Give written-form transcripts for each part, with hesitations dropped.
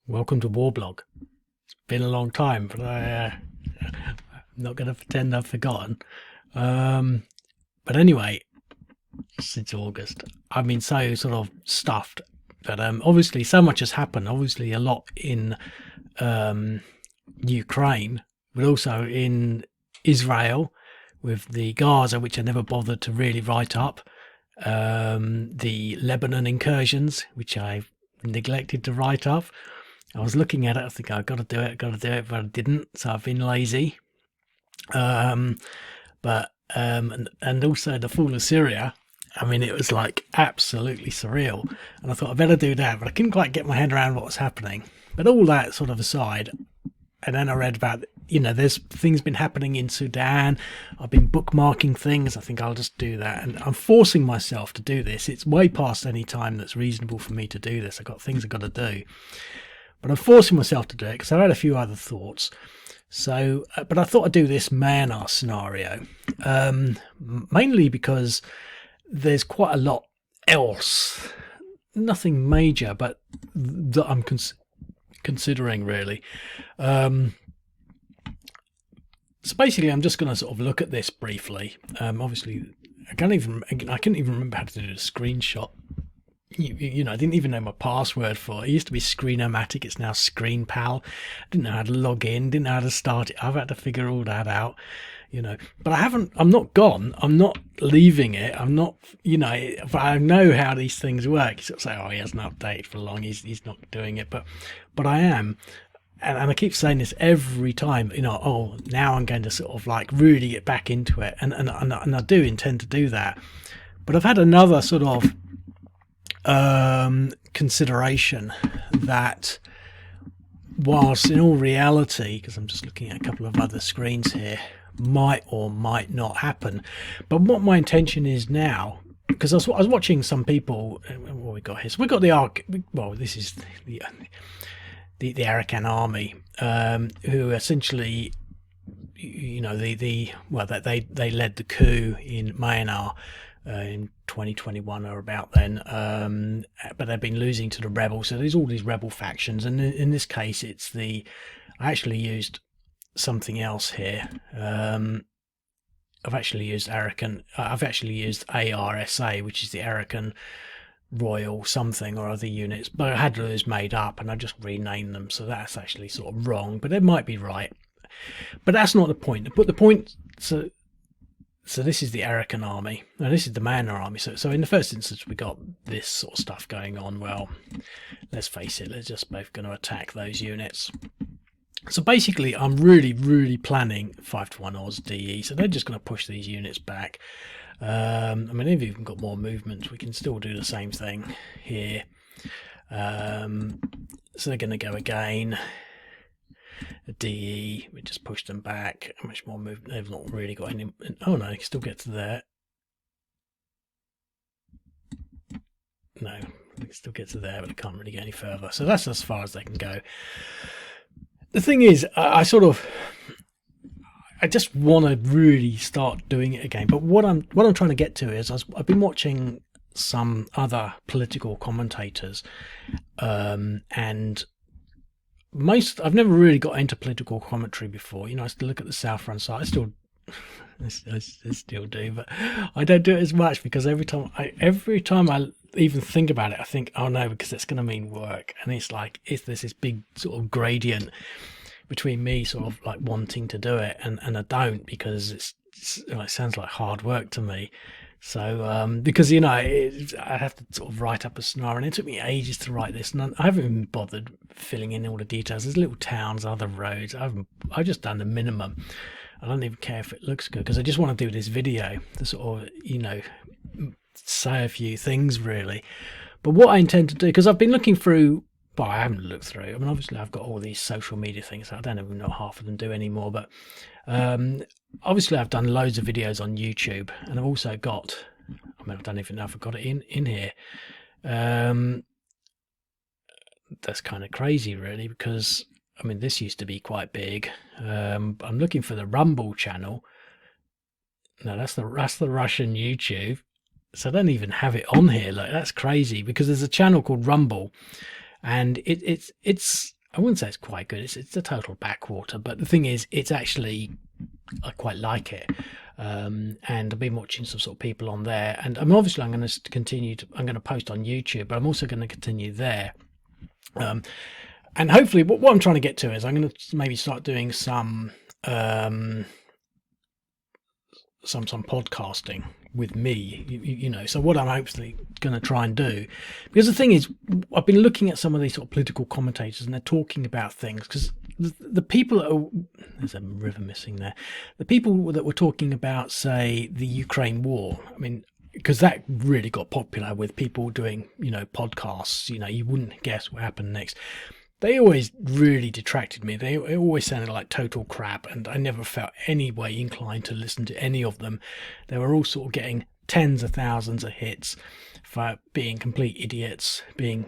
Welcome to Warblog. It's been a long time, but I'm not going to pretend I've forgotten. But anyway, since August, I've been so sort of stuffed. But obviously, so much has happened. Obviously, a lot in Ukraine, but also in Israel with the Gaza, which I never bothered to really write up. The Lebanon incursions, which I neglected to write up. I was looking at it, I think I've got to do it, but I didn't, so I've been lazy. And also the fall of Syria. I mean, it was like absolutely surreal, and I thought I'd better do that, but I couldn't quite get my head around what was happening. But all that sort of aside, and then I read about, there's things been happening in Sudan. I've been bookmarking things. I think I'll just do that, and I'm forcing myself to do this. It's way past any time that's reasonable for me to do this. I've got things I've got to do. But I'm forcing myself to do it because I had a few other thoughts. So, but I thought I'd do this Myanmar scenario, mainly because there's quite a lot else, nothing major, but that I'm considering really. So basically, I'm just going to sort of look at this briefly. Obviously, I couldn't even remember how to do a screenshot. I didn't even know my password for it. It used to be Screenomatic. It's now ScreenPal. I didn't know how to log in. Didn't know how to start it. I've had to figure all that out. But I'm not gone. I'm not leaving it. I'm not. But I know how these things work. You sort of say, oh, he hasn't updated for long. He's not doing it. But I am. And I keep saying this every time. Oh, now I'm going to sort of like really get back into it. And I do intend to do that. But I've had another sort of consideration that, whilst in all reality, because I'm just looking at a couple of other screens here, might or might not happen. But what my intention is now, because I was watching some people, what we got here. So we got the Ark. Well, this is the Arakan army, who essentially, they led the coup in Myanmar in 2021 or about then, but they've been losing to the rebels. So there's all these rebel factions, and in this case, I actually used something else here. I've actually used ARSA, which is the Arakan Royal something or other units, but I had those made up, and I just renamed them. So that's actually sort of wrong, but it might be right. But that's not the point. But the point. So this is the Arakan army. Now this is the Myanmar army. So in the first instance, we got this sort of stuff going on. Well, let's face it, they're just both going to attack those units. So basically, I'm really, really planning 5-1 odds DE. So they're just going to push these units back. I mean, they've even got more movement. We can still do the same thing here. So they're going to go again. A DE, we just pushed them back. How much more movement? They've not really got any. Oh no, they can still get to there. No, they can still get to there, but they can't really get any further. So that's as far as they can go. The thing is, I just want to really start doing it again. But what I'm trying to get to is I've been watching some other political commentators, and I've never really got into political commentary before. I still look at the South Front side. I still do, but I don't do it as much because every time I even think about it, I think, oh no, because it's going to mean work, and it's like there's this big sort of gradient between me sort of like wanting to do it and I don't, because it sounds like hard work to me. So, because, I have to sort of write up a scenario, and it took me ages to write this, and I haven't even bothered filling in all the details. There's little towns, other roads. I've just done the minimum. I don't even care if it looks good, because I just want to do this video to sort of, say a few things really. But what I intend to do, because I've been looking through, well, I haven't looked through. I mean, obviously I've got all these social media things. I don't even know half of them do anymore, but obviously I've done loads of videos on YouTube, and I've also got, I mean, I don't even know if I've got it in here. That's kind of crazy really, because I mean, this used to be quite big. I'm looking for the Rumble channel. No, that's the Russian YouTube. So I don't even have it on here. Like, that's crazy, because there's a channel called Rumble, and it's I wouldn't say it's quite good. It's a total backwater. But the thing is, it's actually, I quite like it. And I've been watching some sort of people on there, and I'm going to continue to. I'm going to post on YouTube, but I'm also going to continue there. And hopefully, what I'm trying to get to is I'm going to maybe start doing some podcasting with me, you know. So what I'm hopefully going to try and do, because the thing is, I've been looking at some of these sort of political commentators, and they're talking about things, because the people that are, there's a river missing there, the people that were talking about, say, the Ukraine war, I mean, because that really got popular with people doing, you know, podcasts, you know, you wouldn't guess what happened next. They always really detracted me. They always sounded like total crap, and I never felt any way inclined to listen to any of them. They were all sort of getting tens of thousands of hits for being complete idiots, being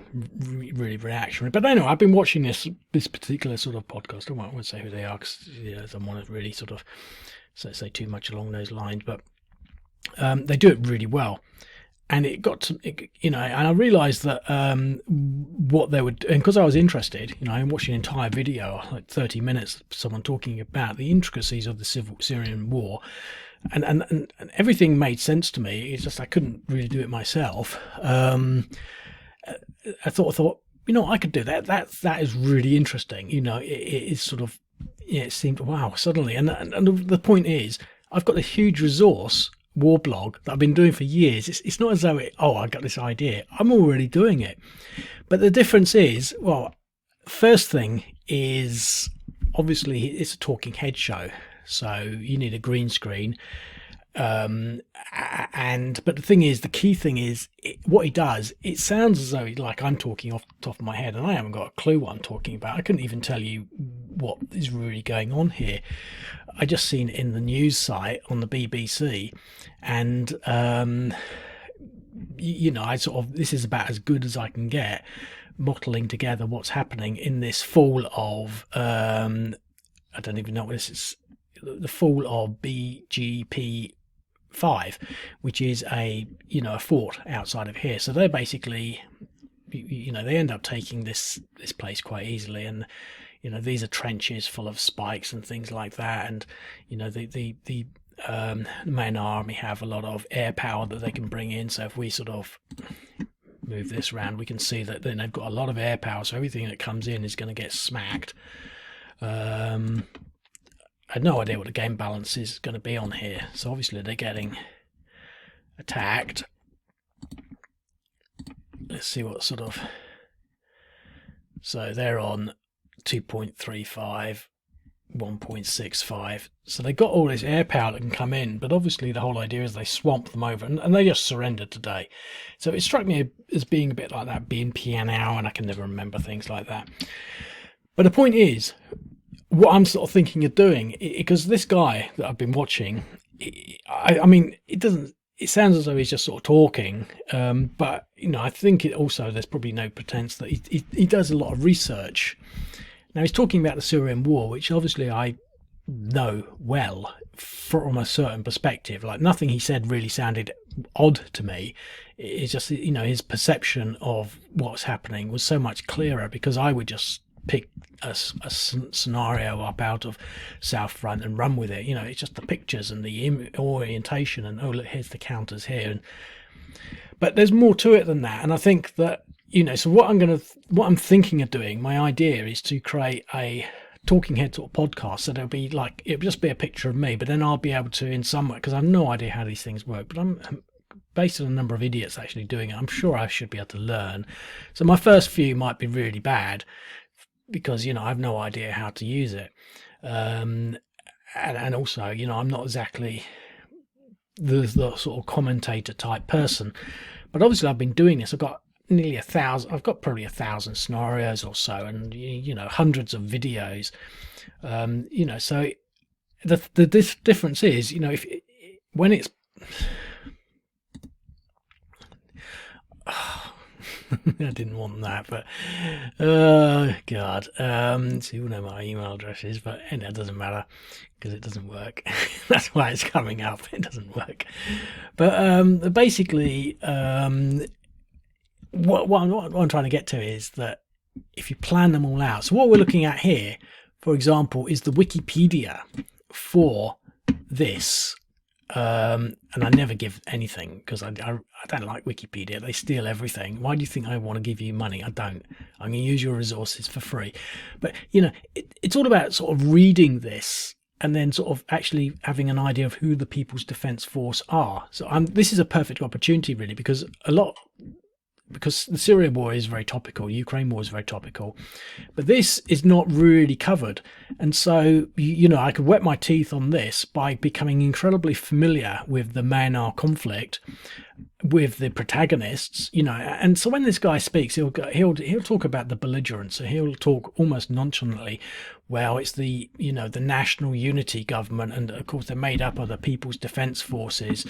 really reactionary. But anyway, I've been watching this particular sort of podcast. I won't say who they are, because I don't want to really sort of say too much along those lines. But they do it really well. And it got to, you know, and I realised that what they would, and because I was interested, you know, I'm watching an entire video, like 30 minutes, of someone talking about the intricacies of the Syrian war, and everything made sense to me. It's just I couldn't really do it myself. I thought, you know, I could do that. That is really interesting. You know, it is sort of, yeah, it seemed, wow, suddenly. And the point is, I've got a huge resource, war blog, that I've been doing for years. It's not as though I got this idea. I'm already doing it. But the difference is, well, first thing is, obviously it's a talking head show, so you need a green screen. But the thing is, the key thing is, what he does, it sounds as though like I'm talking off the top of my head, and I haven't got a clue what I'm talking about. I couldn't even tell you what is really going on here. I just seen it in the news site on the BBC, and you know, I sort of, this is about as good as I can get, mottling together what's happening in this fall of I don't even know what this is, the fall of BGP5, which is a fort outside of here. So they're basically, you know, they end up taking this place quite easily, and you know, these are trenches full of spikes and things like that, and you know, the Myanmar army have a lot of air power that they can bring in. So if we sort of move this around, we can see that then they've got a lot of air power, so everything that comes in is going to get smacked. I had no idea what the game balance is going to be on here, so obviously they're getting attacked. Let's see what sort of, so they're on 2.35, 1.65, so they got all this air power that can come in, but obviously the whole idea is they swamp them over, and they just surrendered today. So it struck me as being a bit like that BNP now, and I can never remember things like that. But the point is, what I'm sort of thinking of doing, because this guy that I've been watching, I mean, it sounds as though he's just sort of talking, but you know, I think it also, there's probably no pretense that he does a lot of research. Now he's talking about the Syrian war, which obviously I know well from a certain perspective. Like, nothing he said really sounded odd to me. It's just, you know, his perception of what's happening was so much clearer, because I would just pick a scenario up out of South Front and run with it. You know, it's just the pictures and the orientation, and oh look, here's the counters here. But there's more to it than that, and I think that, you know, so what I'm thinking of doing, my idea is to create a talking head sort of podcast. So it'll just be a picture of me, but then I'll be able to, in some way, because I have no idea how these things work, but I'm based on a number of idiots actually doing it, I'm sure I should be able to learn. So my first few might be really bad, because, you know, I have no idea how to use it. And also, you know, I'm not exactly the sort of commentator type person, but obviously I've been doing this. I've got nearly 1,000, I've got probably 1,000 scenarios or so, and, you know, hundreds of videos. You know, so the difference is, you know, when it's, I didn't want that, but God, so you know my email address is, but it doesn't matter, because it doesn't work. That's why it's coming up. It doesn't work. But basically, what I'm trying to get to is that if you plan them all out. So what we're looking at here, for example, is the Wikipedia for this. And I never give anything because I don't like Wikipedia. They steal everything. Why do you think I want to give you money? I don't. I'm going to use your resources for free. But, it's all about sort of reading this and then sort of actually having an idea of who the People's Defence Force are. So this is a perfect opportunity, really, because the Syria war is very topical, Ukraine war is very topical, but this is not really covered. And so, I could wet my teeth on this by becoming incredibly familiar with the Myanmar conflict, with the protagonists, and so when this guy speaks, he'll talk about the belligerents. So he'll talk almost nonchalantly, well, it's the National Unity Government, and of course they're made up of the People's Defence Forces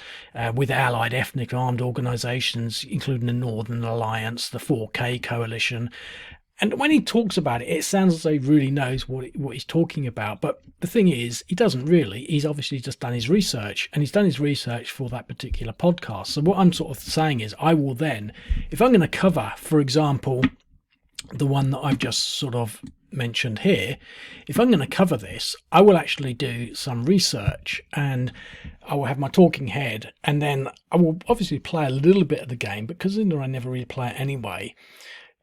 with allied ethnic armed organisations, including the Northern Alliance, the 4K Coalition. And when he talks about it, it sounds as though he really knows what he's talking about. But the thing is, he doesn't really. He's obviously just done his research, and he's done his research for that particular podcast. So what I'm sort of saying is, I will then, if I'm going to cover, for example, the one that I've just sort of mentioned here, if I'm going to cover this, I will actually do some research, and I will have my talking head, and then I will obviously play a little bit of the game, because I never really play it anyway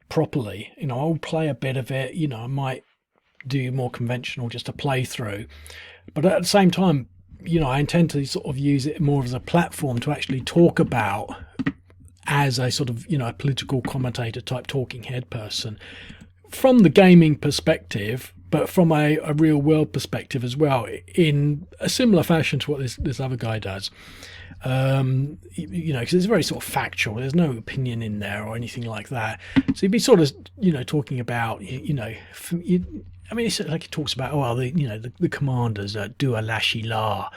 properly. I'll play a bit of it. I might do more conventional, just a playthrough, but at the same time, I intend to sort of use it more as a platform to actually talk about, as a sort of a political commentator type talking head person, from the gaming perspective, but from a real world perspective as well, in a similar fashion to what this other guy does. Because it's very sort of factual. There's no opinion in there or anything like that. So he'd be sort of, talking about, it's like he talks about, the commanders, Dua Lashi La,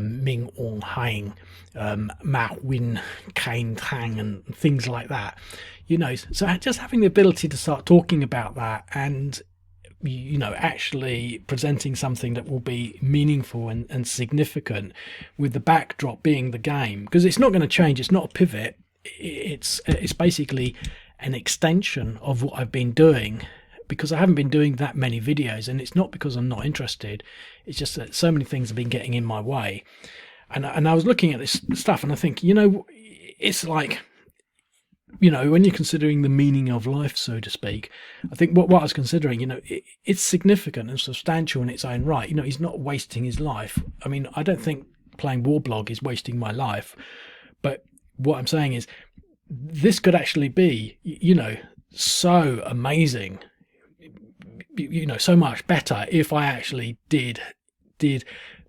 Ming On Hang, Ma Win Kain Tang, and things like that. So just having the ability to start talking about that, and actually presenting something that will be meaningful and significant, with the backdrop being the game, because it's not going to change. It's not a pivot. It's basically an extension of what I've been doing, because I haven't been doing that many videos, and it's not because I'm not interested. It's just that so many things have been getting in my way. And I was looking at this stuff, and I think, it's like, when you're considering the meaning of life, so to speak, I think what I was considering, it's significant and substantial in its own right. He's not wasting his life. I mean, I don't think playing Warblog is wasting my life. But what I'm saying is, this could actually be, so amazing, so much better if I actually did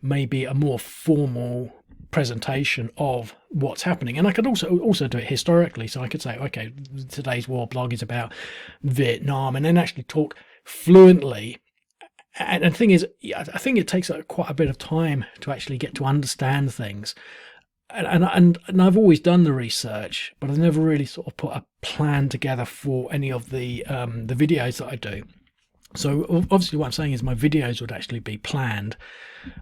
maybe a more formal presentation of what's happening. And I could also do it historically. So I could say, okay, today's war blog is about Vietnam, and then actually talk fluently. And the thing is, I think it takes quite a bit of time to actually get to understand things. And I've always done the research, but I've never really sort of put a plan together for any of the videos that I do. So obviously what I'm saying is my videos would actually be planned.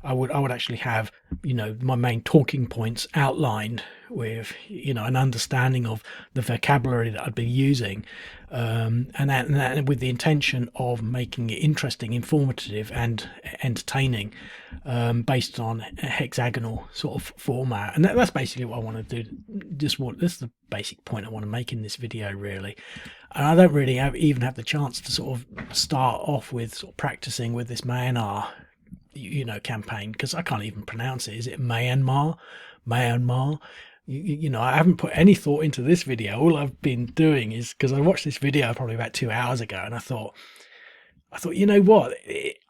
I would actually have, my main talking points outlined with, an understanding of the vocabulary that I'd be using, and that with the intention of making it interesting, informative, and entertaining, based on a hexagonal sort of format. And that's basically what I want to do. This is the basic point I want to make in this video, really. And I don't really even have the chance to sort of start off with sort of practicing with this Myanmar, campaign, because I can't even pronounce it. Is it Myanmar? Myanmar? I haven't put any thought into this video. All I've been doing is, because I watched this video probably about 2 hours ago, and I thought, you know what?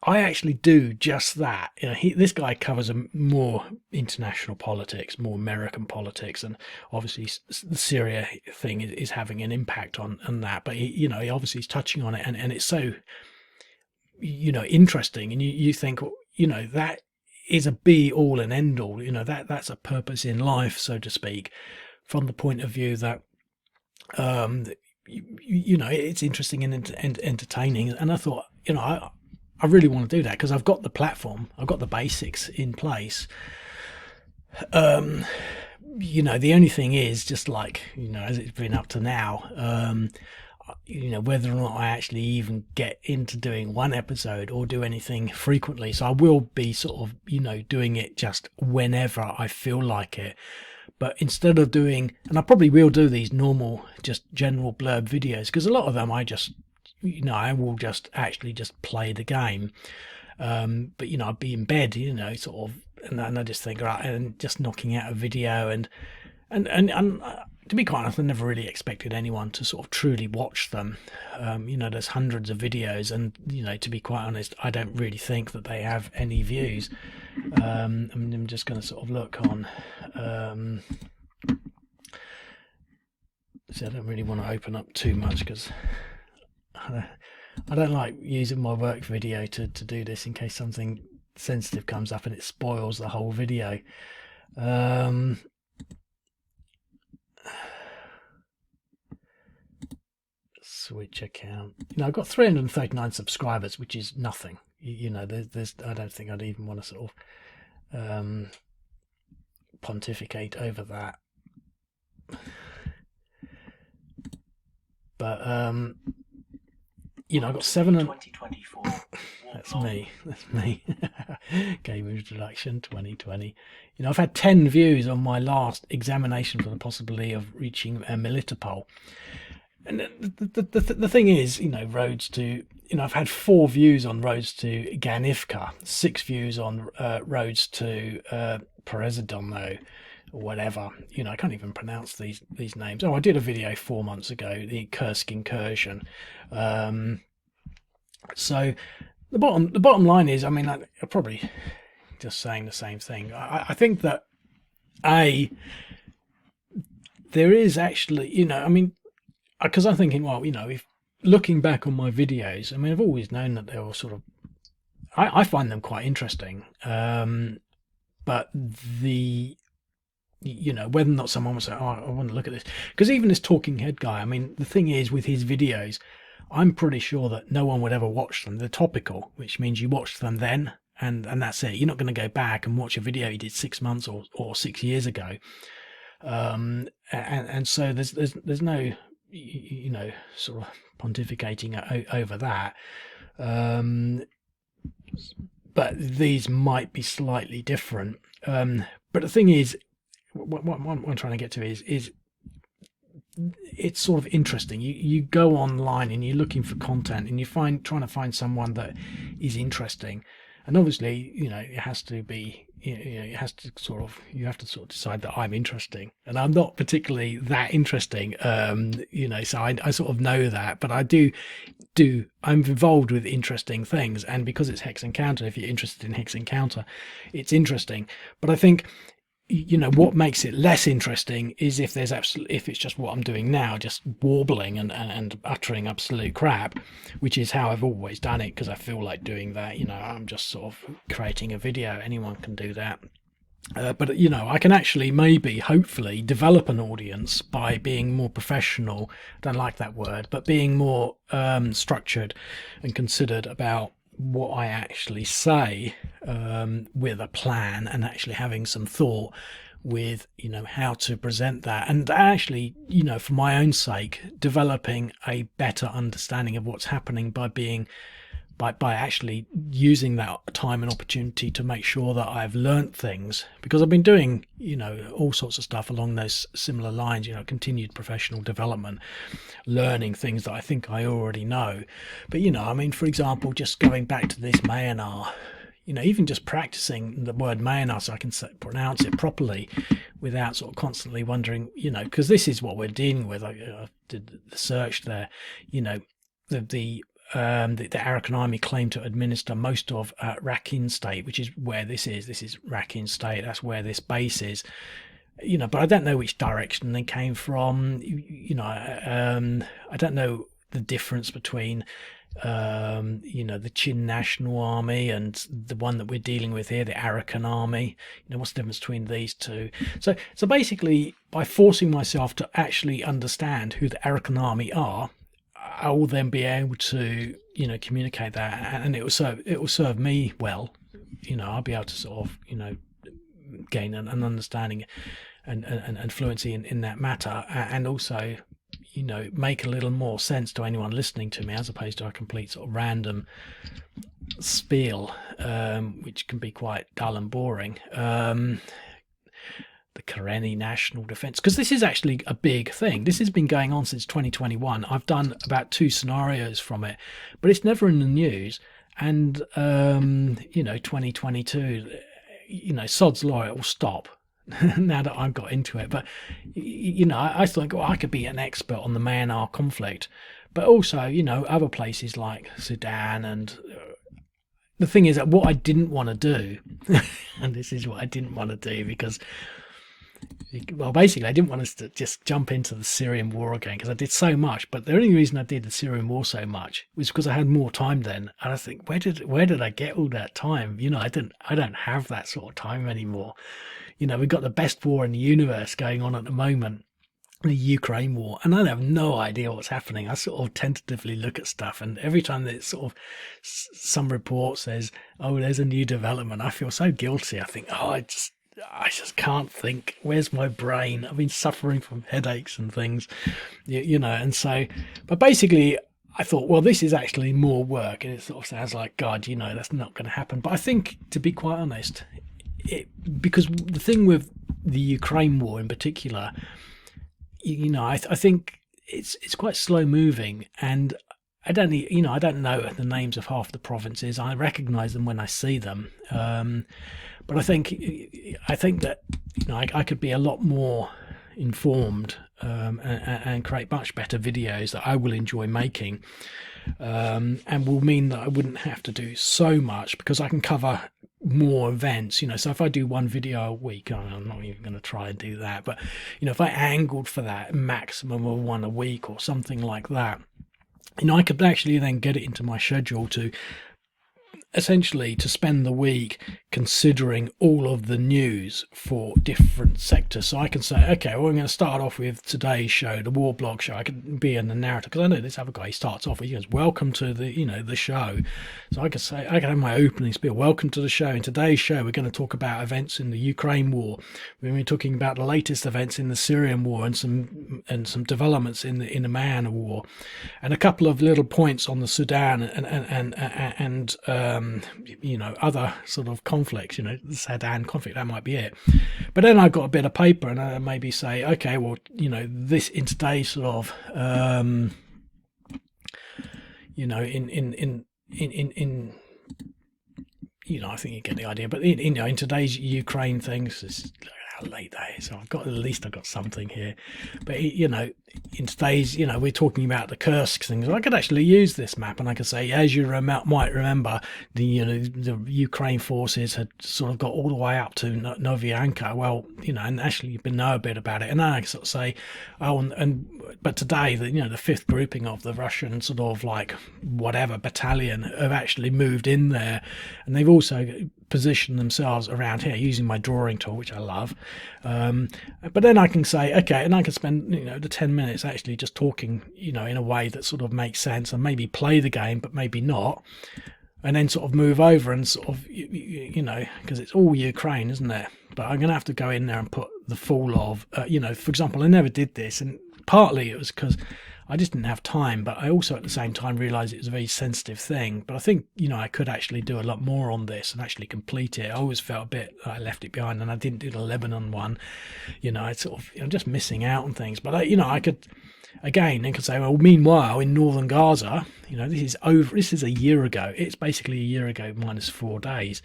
I actually do just that. This guy covers a more international politics, more American politics, and obviously the Syria thing is having an impact on that. But he obviously is touching on it, and it's so interesting. And you think, that is a be all and end all. That's a purpose in life, so to speak, from the point of view that it's interesting and entertaining. And I thought, I really want to do that, because I've got the platform, I've got the basics in place. The only thing is, just like, as it's been up to now, whether or not I actually even get into doing one episode or do anything frequently. So I will be sort of, doing it just whenever I feel like it. But instead of doing, and I probably will do these normal, just general blurb videos, because a lot of them I just, I will just actually just play the game. But I'd be in bed, sort of, and I just think, right, and just knocking out a video, and to be quite honest, I never really expected anyone to sort of truly watch them. There's hundreds of videos, and to be quite honest, I don't really think that they have any views. I'm just going to sort of look on. So I don't really want to open up too much because I don't like using my work video to do this in case something sensitive comes up and it spoils the whole video. Switch account. I've got 339 subscribers, which is nothing. There's I don't think I'd even want to sort of pontificate over that. But I've got 2024. That's me. Game introduction 2020. I've had 10 views on my last examination for the possibility of reaching a militipole. And the thing is, roads to, I've had 4 views on roads to Ganivka, 6 views on roads to Perezidono, or whatever. I can't even pronounce these names. Oh, I did a video 4 months ago, the Kursk incursion. So the bottom line is, I'm probably just saying the same thing. I think that there is actually, because I'm thinking, well, if looking back on my videos, I've always known that they were sort of, I find them quite interesting. But whether or not someone will say, oh, I want to look at this, because even this talking head guy, the thing is with his videos, I'm pretty sure that no one would ever watch them. They're topical, which means you watch them then, and that's it. You're not going to go back and watch a video you did 6 months or 6 years ago. And so there's no, sort of pontificating over that. But these might be slightly different. But the thing is, what I'm trying to get to is it's sort of interesting. You go online and you're looking for content, and trying to find someone that is interesting. And obviously, it has to be, you have to sort of decide that I'm interesting, and I'm not particularly that interesting. So I sort of know that, but I'm involved with interesting things, and because it's Hex Encounter, if you're interested in Hex Encounter, it's interesting. But I think, what makes it less interesting is if it's just what I'm doing now, just warbling and uttering absolute crap, which is how I've always done it, because I feel like doing that. I'm just sort of creating a video. Anyone can do that. But I can actually hopefully develop an audience by being more professional. I don't like that word, but being more structured and considered about what I actually say, with a plan, and actually having some thought with how to present that, and actually for my own sake developing a better understanding of what's happening by actually using that time and opportunity to make sure that I've learnt things, because I've been doing all sorts of stuff along those similar lines, continued professional development, learning things that I think I already know. But for example, just going back to this Myanmar, even just practicing the word Myanmar so I can pronounce it properly without sort of constantly wondering, because this is what we're dealing with. I did the search there, the Arakan army claim to administer most of Rakhine State, which is where this is. This is Rakhine State. That's where this base is. But I don't know which direction they came from. I don't know the difference between, the Chin National Army and the one that we're dealing with here, the Arakan army. What's the difference between these two? So basically, by forcing myself to actually understand who the Arakan army are, I will then be able to, communicate that, and it will serve me well. I'll be able to sort of, gain an understanding and fluency in that matter, and also, make a little more sense to anyone listening to me, as opposed to a complete sort of random spiel, which can be quite dull and boring. The Karenni National Defence, because this is actually a big thing. This has been going on since 2021. I've done about 2 scenarios from it, but it's never in the news. And 2022, sod's law, it will stop now that I've got into it. But I thought, I could be an expert on the Myanmar conflict, but also other places like Sudan. And the thing is that what I didn't want to do, and this is what I didn't want to do, because basically I didn't want us to just jump into the Syrian war again, because I did so much. But the only reason I did the Syrian war so much was because I had more time then. And I think, where did I get all that time? I don't have that sort of time anymore. We've got the best war in the universe going on at the moment, the Ukraine war, and I have no idea what's happening. I sort of tentatively look at stuff, and every time that sort of some report says, oh, there's a new development, I feel so guilty. I think, I just can't think. Where's my brain? I've been suffering from headaches and things, and so, but basically I thought, well, this is actually more work, and it sort of sounds like, God, that's not going to happen. But I think, to be quite honest, because the thing with the Ukraine war in particular, I think it's quite slow moving, and I don't know the names of half the provinces. I recognise them when I see them, but I think that I could be a lot more informed and create much better videos that I will enjoy making, and will mean that I wouldn't have to do so much, because I can cover more events. So if I do 1 video a week, I'm not even going to try and do that, but if I angled for that maximum of 1 a week or something like that, I could actually then get it into my schedule to essentially to spend the week considering all of the news for different sectors. So I can say, okay, well, I'm going to start off with today's show, the War Blog show. I could be in the narrative, because I know this other guy, he starts off with, he goes, welcome to the the show. So I could say, I can have my opening spiel, welcome to the show. In today's show, we're going to talk about events in the Ukraine war. We're going to be talking about the latest events in the Syrian war, and some developments in the Myanmar war, and a couple of little points on the Sudan and other sort of conflicts, the Sudan conflict, that might be it. But then I've got a bit of paper, and I maybe say, okay, well, this in today's sort of, I think you get the idea. But in today's Ukraine things, it's how late that is. So at least I've got something here. But in today's, we're talking about the Kursk things. I could actually use this map, and I could say, as you might remember, the Ukraine forces had sort of got all the way up to Novyanka. Well, and actually you know a bit about it. And then I could sort of say, but today, the 5th grouping of the Russian sort of like whatever battalion have actually moved in there, and they've also positioned themselves around here using my drawing tool, which I love. But then I can say, okay, and I can spend the 10 minutes actually just talking in a way that sort of makes sense, and maybe play the game, but maybe not, and then sort of move over and sort of because it's all Ukraine, isn't it? But I'm gonna have to go in there and put the full of for example, I never did this, and partly it was because I just didn't have time, but I also at the same time realised it was a very sensitive thing. But I think, I could actually do a lot more on this and actually complete it. I always felt a bit like I left it behind, and I didn't do the Lebanon one. I sort of, I'm just missing out on things. But, I could, again, they could say, well, meanwhile, in northern Gaza, this is a year ago. It's basically a year ago minus 4 days.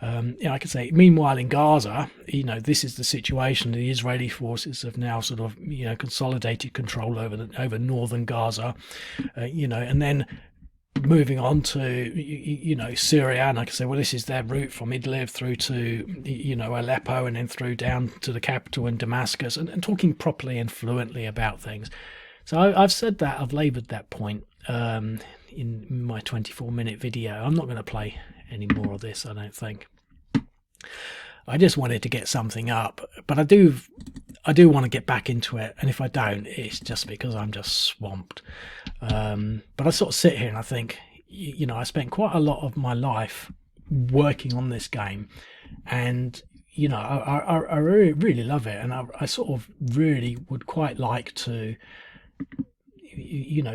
I could say, meanwhile, in Gaza, this is the situation. The Israeli forces have now sort of, consolidated control over northern Gaza, and then moving on to, Syria. And I could say, well, this is their route from Idlib through to, Aleppo, and then through down to the capital in Damascus, and talking properly and fluently about things. So I've said that, I've laboured that point in my 24-minute video. I'm not going to play any more of this, I don't think. I just wanted to get something up, but I do want to get back into it, and if I don't, it's just because I'm just swamped. But I sort of sit here and I think, I spent quite a lot of my life working on this game, and I really love it, and I sort of really would quite like to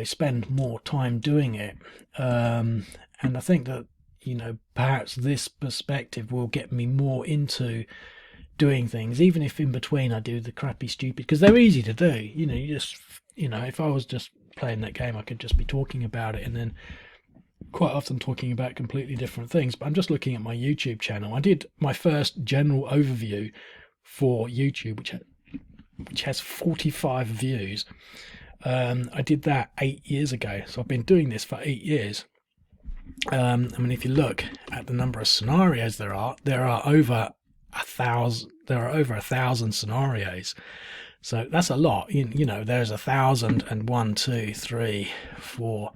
spend more time doing it. And I think that, perhaps this perspective will get me more into doing things, even if in between I do the crappy, stupid, because they're easy to do. If I was just playing that game, I could just be talking about it, and then quite often talking about completely different things. But I'm just looking at my YouTube channel. I did my first general overview for YouTube, which has 45 views. I did that 8 years ago, so I've been doing this for 8 years. If you look at the number of scenarios there are over 1,000. There are over 1,000 scenarios, so that's a lot. There's 1,000 and 1, 2, 3, 4.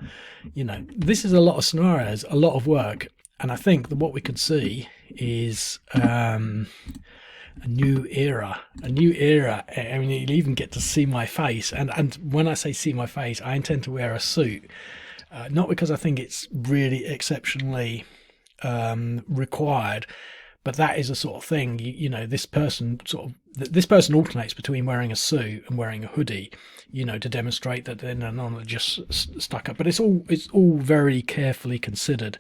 This is a lot of scenarios, a lot of work, and I think that what we could see is a new era. I mean, you'll even get to see my face, and when I say see my face, I intend to wear a suit. Not because I think it's really exceptionally required, but that is a sort of thing. This person alternates between wearing a suit and wearing a hoodie, to demonstrate that they're not just stuck up. But it's all very carefully considered.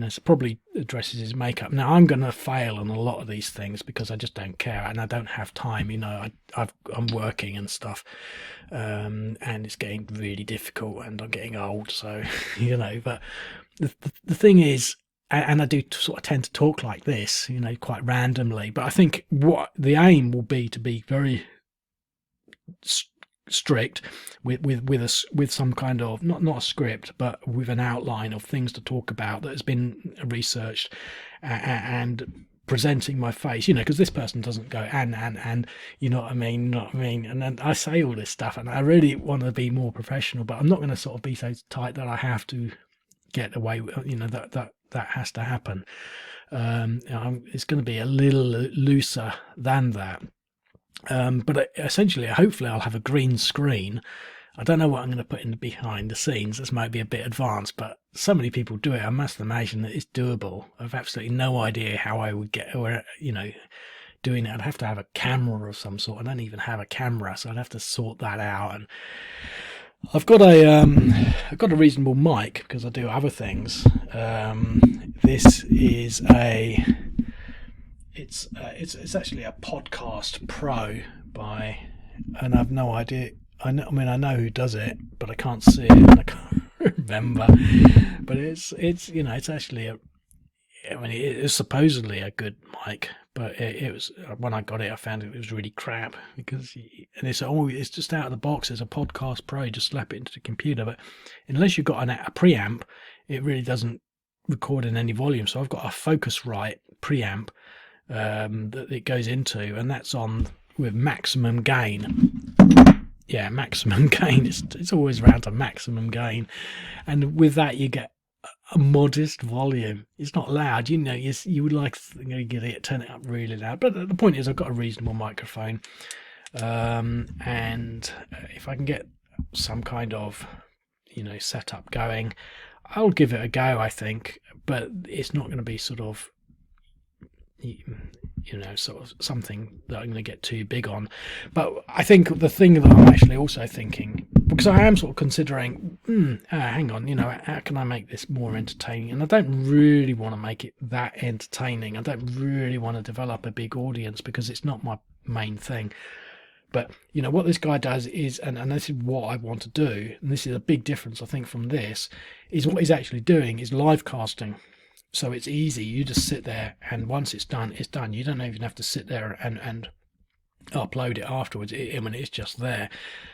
So probably addresses his makeup. Now I'm going to fail on a lot of these things because I just don't care and I don't have time. I'm working and stuff, and it's getting really difficult, and I'm getting old. So but the thing is. And I do sort of tend to talk like this, quite randomly. But I think what the aim will be to be very strict with some kind of not a script, but with an outline of things to talk about that has been researched, and presenting my face, because this person doesn't go and you know what I mean, and then I say all this stuff, and I really want to be more professional, but I'm not going to sort of be so tight that I have to get away with, that has to happen. It's going to be a little looser than that. But essentially, hopefully I'll have a green screen. I don't know what I'm going to put in behind the scenes. This might be a bit advanced, but so many people do it. I must imagine that it's doable. I've absolutely no idea how I would get, doing it. I'd have to have a camera of some sort. I don't even have a camera, so I'd have to sort that out. And I've got a reasonable mic because I do other things. This is it's actually a Podcast Pro and I've no idea. I know who does it, but I can't see it and I can't remember. But it's actually it's supposedly a good mic, but it was, when I got it, I found it was really crap because it's just out of the box. It's a Podcast Pro, you just slap it into the computer, but unless you've got a preamp, it really doesn't record in any volume. So I've got a Focusrite preamp that it goes into, and that's on with maximum gain. Yeah, maximum gain. It's always around to maximum gain, and with that you get a modest volume. It's not loud, you would like to get it, turn it up really loud, but the point is I've got a reasonable microphone, and if I can get some kind of setup going, I'll give it a go, I think. But it's not going to be sort of something that I'm going to get too big on. But I think the thing that I'm actually also thinking, because I am sort of considering, hang on, how can I make this more entertaining? And I don't really want to make it that entertaining. I don't really want to develop a big audience because it's not my main thing. But what this guy does is, and this is what I want to do, and this is a big difference I think from this, is what he's actually doing is live casting. So it's easy. You just sit there, and once it's done, it's done. You don't even have to sit there and upload it afterwards. It's just there.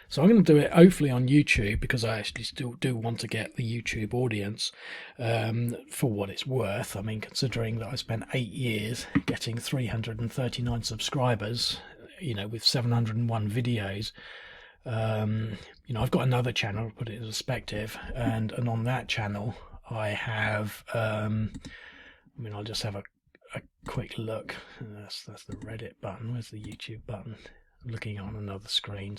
So I'm going to do it hopefully on YouTube, because I actually still do want to get the YouTube audience, for what it's worth. I mean, considering that I spent 8 years getting 339 subscribers, with 701 videos. I've got another channel, to put it in perspective, and on that channel I have, I'll just have a quick look. That's the Reddit button. Where's the YouTube button? I'm looking on another screen.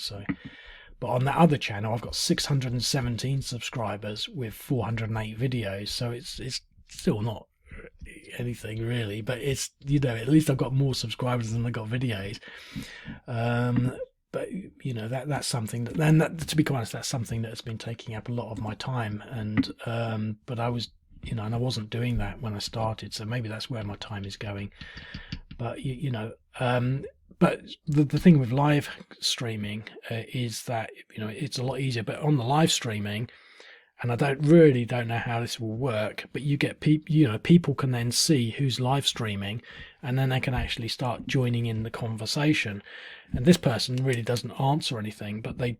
But on that other channel, I've got 617 subscribers with 408 videos. So it's still not anything really, but it's, at least I've got more subscribers than I got videos. but you know, that's something that, and that, to be quite honest, that's something that has been taking up a lot of my time. And but I was, you know, and I wasn't doing that when I started, so maybe that's where my time is going. But you know, but the thing with live streaming is that, you know, it's a lot easier. But on the live streaming, and I don't know how this will work, but you get people, you know, people can then see who's live streaming, and then they can actually start joining in the conversation. And this person really doesn't answer anything, but they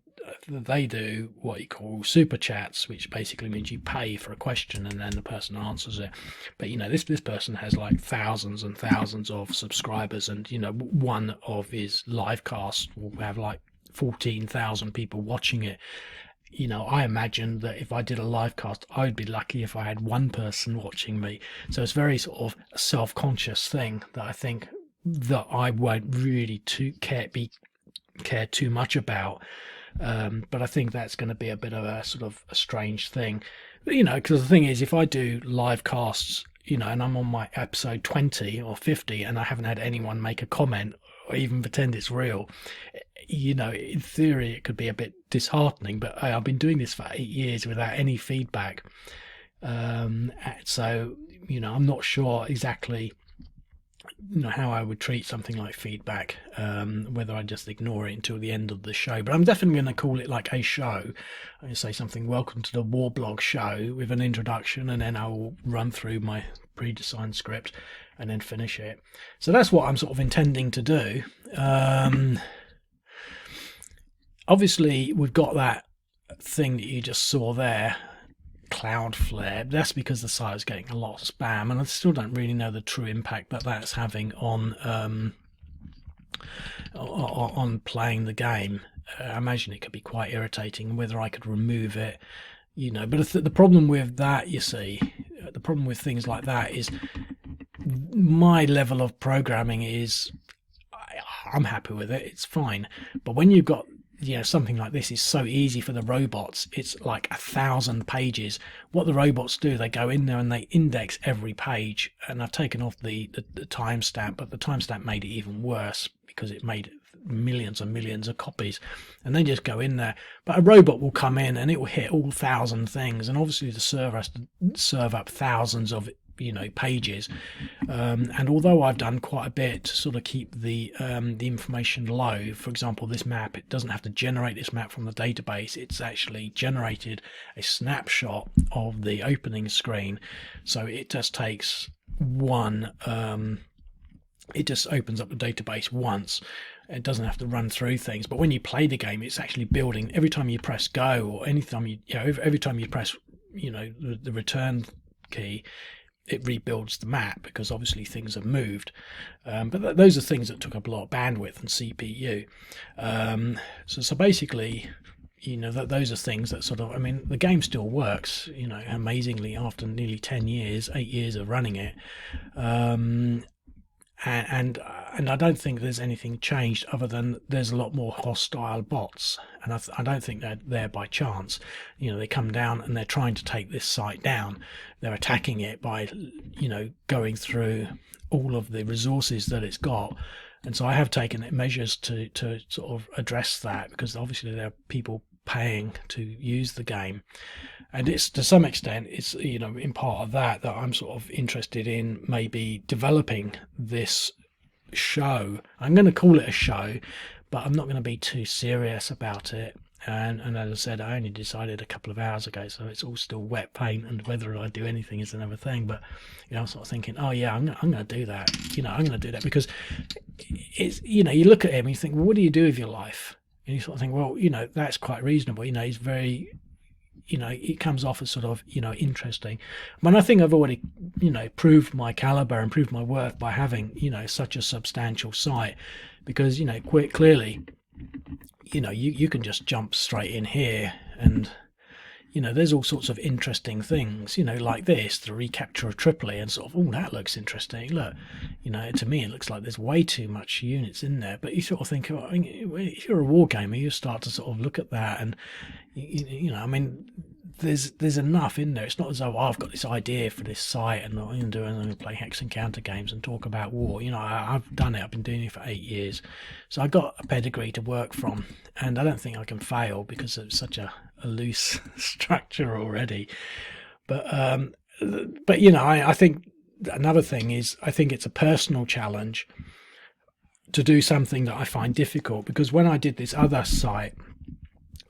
do what you call super chats, which basically means you pay for a question and then the person answers it. But you know, this person has like thousands and thousands of subscribers, and you know, one of his live casts will have like 14,000 people watching it. You know, I imagine that if I did a live cast, I would be lucky if I had one person watching me. So it's very sort of a self-conscious thing that I think that I won't really care too much about. But I think that's going to be a bit of a sort of a strange thing, you know, because the thing is, if I do live casts, you know, and I'm on my episode 20 or 50 and I haven't had anyone make a comment or even pretend it's real, you know, in theory it could be a bit disheartening. But I've been doing this for 8 years without any feedback, so you know, I'm not sure exactly, you know, how I would treat something like feedback, whether I just ignore it until the end of the show. But I'm definitely going to call it like a show. I say something, welcome to the War Blog show, with an introduction, and then I will run through my pre-designed script and then finish it. So that's what I'm sort of intending to do. Obviously we've got that thing that you just saw there, Cloudflare. That's because the site is getting a lot of spam, and I still don't really know the true impact that that's having on playing the game. I imagine it could be quite irritating, whether I could remove it, you know. But the problem with that, you see, the problem with things like that is my level of programming is, I'm happy with it, it's fine. But when you've got, you know, something like this is so easy for the robots, it's like 1,000 pages. What the robots do, they go in there and they index every page. And I've taken off the timestamp, but the timestamp made it even worse because it made millions and millions of copies, and they just go in there. But a robot will come in and it will hit all 1,000 things, and obviously the server has to serve up thousands of, you know, pages. And although I've done quite a bit to sort of keep the information low, for example, this map, it doesn't have to generate this map from the database. It's actually generated a snapshot of the opening screen, so it just takes one. It just opens up the database once. It doesn't have to run through things. But when you play the game, it's actually building every time you press go, or anytime every time you press, you know, the return key. It rebuilds the map because obviously things have moved. But those are things that took up a lot of bandwidth and CPU. So basically, you know, those are things that sort of, I mean, the game still works, you know, amazingly after nearly 10 years, 8 years of running it. And I don't think there's anything changed other than there's a lot more hostile bots, and I don't think they're there by chance. You know, they come down and they're trying to take this site down. They're attacking it by, you know, going through all of the resources that it's got. And so I have taken measures to sort of address that, because obviously there are people paying to use the game, and it's, to some extent, it's, you know, in part of that I'm sort of interested in maybe developing this show. I'm going to call it a show, but I'm not going to be too serious about it. And as I said, I only decided a couple of hours ago, so it's all still wet paint, and whether I do anything is another thing. But you know, I'm sort of thinking, oh yeah, I'm going to do that. You know, I'm going to do that because it's, you know, you look at him and you think, well, what do you do with your life? And you sort of think, well, you know, that's quite reasonable. You know, he's very, you know, it comes off as sort of, you know, interesting. But I think I've already, you know, proved my caliber and proved my worth by having, you know, such a substantial site, because, you know, quite clearly, you know, you can just jump straight in here, and, you know, there's all sorts of interesting things, you know, like this, the recapture of Tripoli, and sort of, oh, that looks interesting. Look, you know, to me, it looks like there's way too much units in there. But you sort of think, oh, if you're a war gamer, you start to sort of look at that, and, you know, I mean, there's enough in there. It's not as though I've got this idea for this site and I'm going to play hex and counter games and talk about war. I've done it. I've been doing it for 8 years, so I got a pedigree to work from, and I don't think I can fail because it's such a loose structure already. But I think another thing is I think it's a personal challenge to do something that I find difficult, because when I did this other site,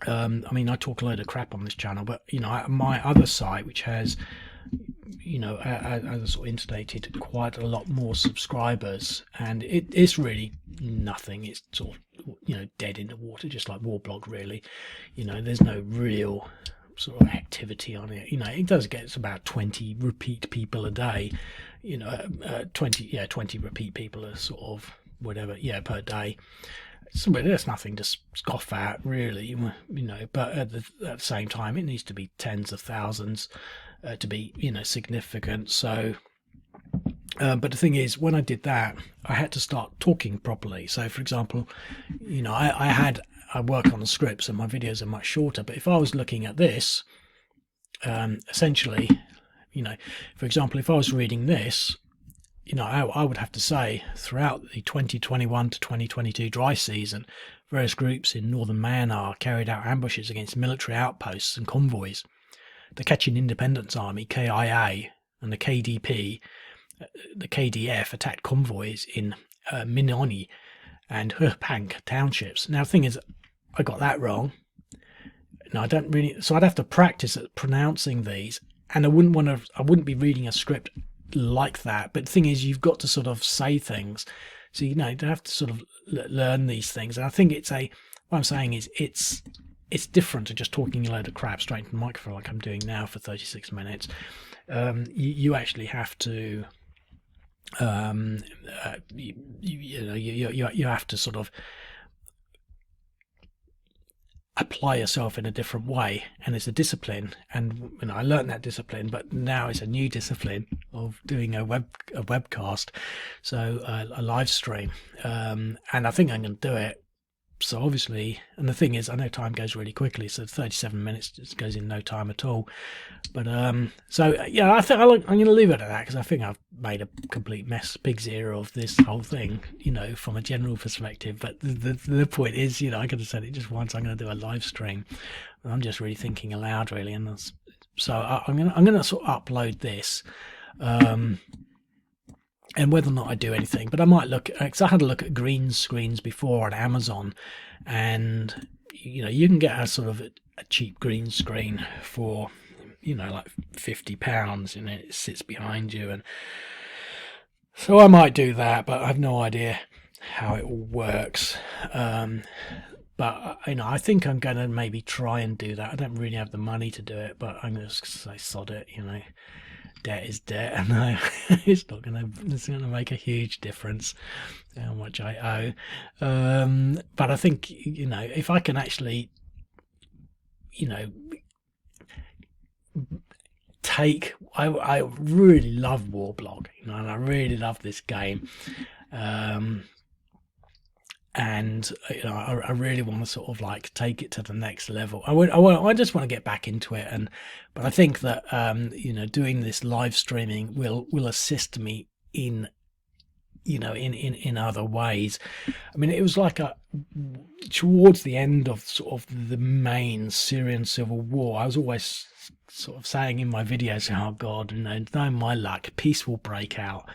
I talk a load of crap on this channel, but my other site, which has as I sort of intimated, quite a lot more subscribers, and it's really nothing. It's sort of dead in the water, just like Warblog really. There's no real sort of activity on it. It does get about 20 repeat people a day. 20 repeat people are sort of whatever per day. So there's nothing to scoff at really, but at the same time it needs to be tens of thousands to be significant. So but the thing is, when I did that, I had to start talking properly. So for example, I work on the scripts and my videos are much shorter, but if I was looking at this, essentially, for example, if I was reading this, I would have to say, throughout the 2021 to 2022 dry season, various groups in northern Myanmar carried out ambushes against military outposts and convoys. The Kachin Independence Army, KIA, and the KDP, the KDF, attacked convoys in Minoni and Hurpank townships. Now, the thing is, I got that wrong. No, I don't really. So I'd have to practice at pronouncing these, and I wouldn't be reading a script like that. But the thing is, you've got to sort of say things, so you have to sort of learn these things. And I think what I'm saying is it's different to just talking a load of crap straight into the microphone like I'm doing now for 36 minutes. You actually have to you have to sort of apply yourself in a different way, and it's a discipline. And I learned that discipline, but now it's a new discipline of doing a webcast, so a live stream, and I think I'm going to do it. So obviously, and the thing is, I know time goes really quickly, so 37 minutes just goes in no time at all. But so yeah, I think I'm going to leave it at that, because I think I've made a complete mess, pig's ear of this whole thing, from a general perspective. But the point is, I could have said it just once. I'm going to do a live stream. I'm just really thinking aloud, really, and so I'm going to sort of upload this. And whether or not I do anything, but I might look, because I had a look at green screens before on Amazon, and you can get a sort of a cheap green screen for like £50, and it sits behind you, and so I might do that, but I have no idea how it all works. But I think I'm going to maybe try and do that. I don't really have the money to do it, but I'm going to say sod it. Debt is debt, and it's going to make a huge difference how much I owe. But I think if I can actually take, I really love Warblog, and I really love this game, and I really want to sort of like take it to the next level. I just want to get back into it, but I think that doing this live streaming will assist me in other ways. I mean, it was like towards the end of sort of the main Syrian civil war, I was always sort of saying in my videos, oh God, no my luck, peace will break out.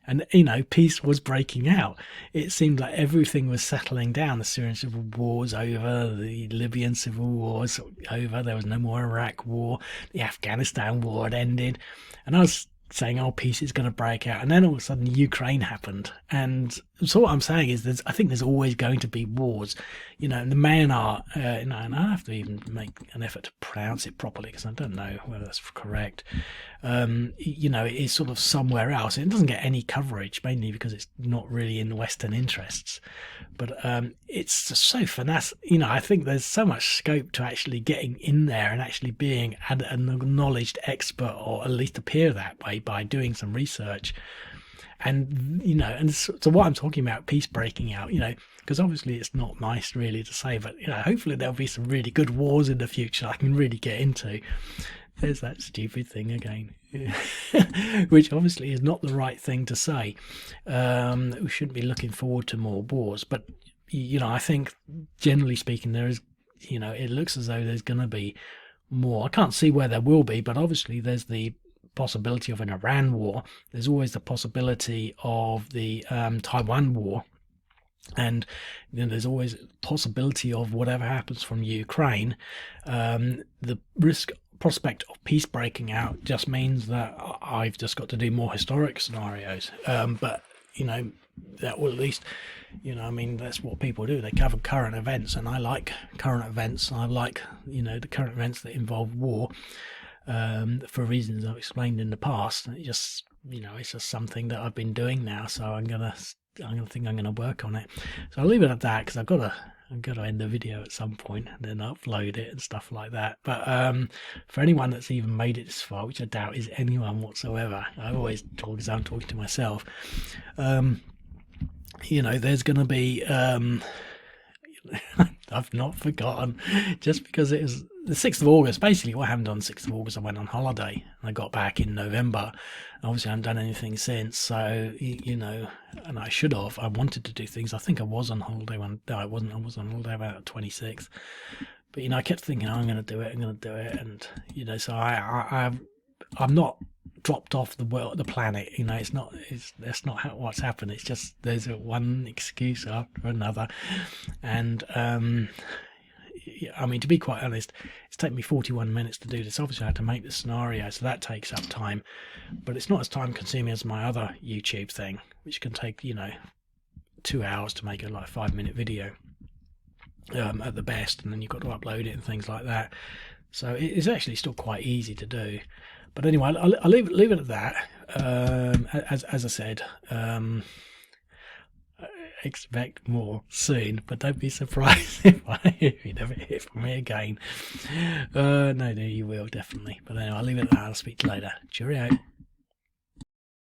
And, peace was breaking out. It seemed like everything was settling down. The Syrian civil war was over. The Libyan civil war was over. There was no more Iraq war. The Afghanistan war had ended. And I was saying, oh, peace is going to break out. And then all of a sudden, Ukraine happened. And so what I'm saying is I think there's always going to be wars. And the Myanmar, and I have to even make an effort to pronounce it properly, because I don't know whether that's correct. It is sort of somewhere else. It doesn't get any coverage, mainly because it's not really in Western interests. But it's just so finesse. I think there's so much scope to actually getting in there and actually being an acknowledged expert, or at least appear that way by doing some research. And and so what I'm talking about, peace breaking out, because obviously it's not nice really to say, but hopefully there'll be some really good wars in the future I can really get into. There's that stupid thing again, which obviously is not the right thing to say. We shouldn't be looking forward to more wars, but I think generally speaking, there is, it looks as though there's going to be more. I can't see where there will be, but obviously there's the possibility of an Iran war. There's always the possibility of the Taiwan war. And there's always possibility of whatever happens from Ukraine. The prospect of peace breaking out just means that I've just got to do more historic scenarios. But that will at least, that's what people do. They cover current events, and I like current events. I like the current events that involve war, for reasons I've explained in the past. It just it's just something that I've been doing now, so I'm gonna work on it. So I'll leave it at that, because I've got to end the video at some point and then upload it and stuff like that. But for anyone that's even made it this far, which I doubt is anyone whatsoever, I always talk as I'm talking to myself. There's going to be I've not forgotten, just because it was the 6th of August. Basically what happened on the 6th of August, I went on holiday and I got back in November. Obviously I haven't done anything since, so and I should have. I wanted to do things. I think I was on holiday I wasn't. I was on holiday about 26th, but I kept thinking, I'm going to do it, and so I'm not dropped off the planet. That's not what's happened. It's just there's one excuse after another, and to be quite honest, it's taken me 41 minutes to do this. Obviously I had to make the scenario, so that takes up time, but it's not as time consuming as my other YouTube thing, which can take 2 hours to make a 5-minute video at the best, and then you've got to upload it and things like that. So it's actually still quite easy to do. But anyway, I'll leave it at that. As I said, expect more soon, but don't be surprised if you never hear from me again. No, you will definitely. But anyway, I'll leave it at that. I'll speak to you later. Cheerio.